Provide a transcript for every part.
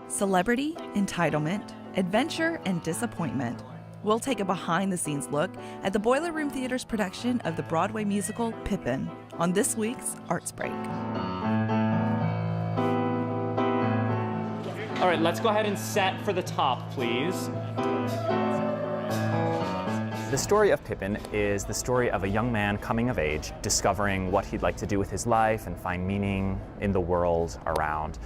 Celebrity, entitlement, adventure, and disappointment. We'll take a behind-the-scenes look at the Boiler Room Theater's production of the Broadway musical Pippin on this week's Arts Break. All right, let's go ahead and set for the top, please. The story of Pippin is the story of a young man coming of age, discovering what he'd like to do with his life and find meaning in the world around.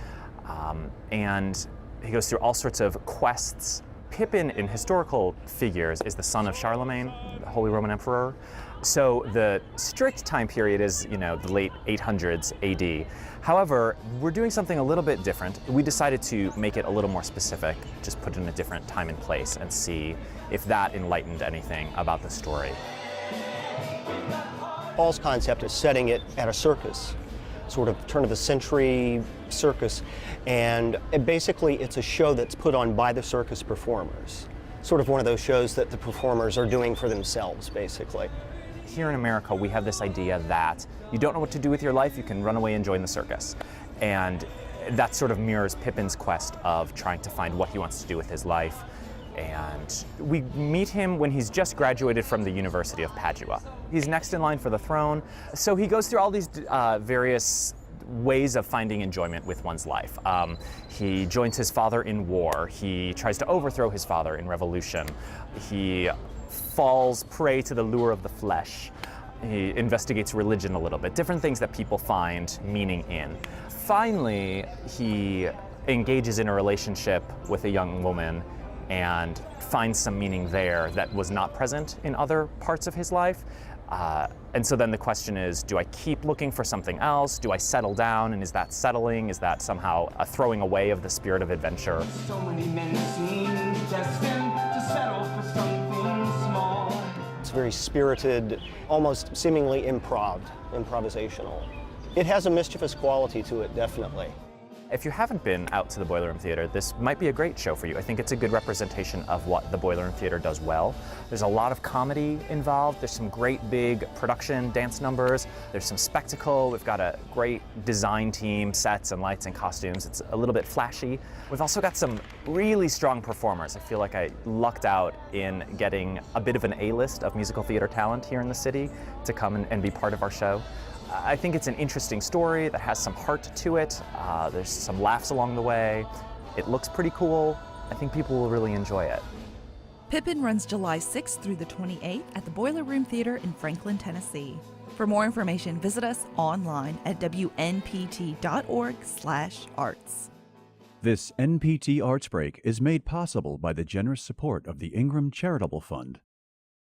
And he goes through all sorts of quests. Pippin, in historical figures, is the son of Charlemagne, the Holy Roman Emperor. So the strict time period is, the late 800s AD. However, we're doing something a little bit different. We decided to make it a little more specific, just put it in a different time and place and see if that enlightened anything about the story. Paul's concept is setting it at a circus, sort of turn-of-the-century circus, and basically it's a show that's put on by the circus performers. Sort of one of those shows that the performers are doing for themselves, basically. Here in America, we have this idea that you don't know what to do with your life, you can run away and join the circus. And that sort of mirrors Pippin's quest of trying to find what he wants to do with his life. And we meet him when he's just graduated from the University of Padua. He's next in line for the throne, so he goes through all these various ways of finding enjoyment with one's life. He joins his father in war. He tries to overthrow his father in revolution. He falls prey to the lure of the flesh. He investigates religion a little bit, different things that people find meaning in. Finally, he engages in a relationship with a young woman and finds some meaning there that was not present in other parts of his life. And so then the question is, do I keep looking for something else? Do I settle down? And is that settling? Is that somehow a throwing away of the spirit of adventure? So many men seem destined to settle for something small. It's very spirited, almost seemingly improvisational. It has a mischievous quality to it, definitely. If you haven't been out to the Boiler Room Theater, this might be a great show for you. I think it's a good representation of what the Boiler Room Theater does well. There's a lot of comedy involved. There's some great big production, dance numbers. There's some spectacle. We've got a great design team, sets and lights and costumes. It's a little bit flashy. We've also got some really strong performers. I feel like I lucked out in getting a bit of an A-list of musical theater talent here in the city to come and be part of our show. I think it's an interesting story that has some heart to it. There's some laughs along the way. It looks pretty cool. I think people will really enjoy it. Pippin runs July 6th through the 28th at the Boiler Room Theater in Franklin, Tennessee. For more information, visit us online at wnpt.org/arts. This NPT Arts Break is made possible by the generous support of the Ingram Charitable Fund.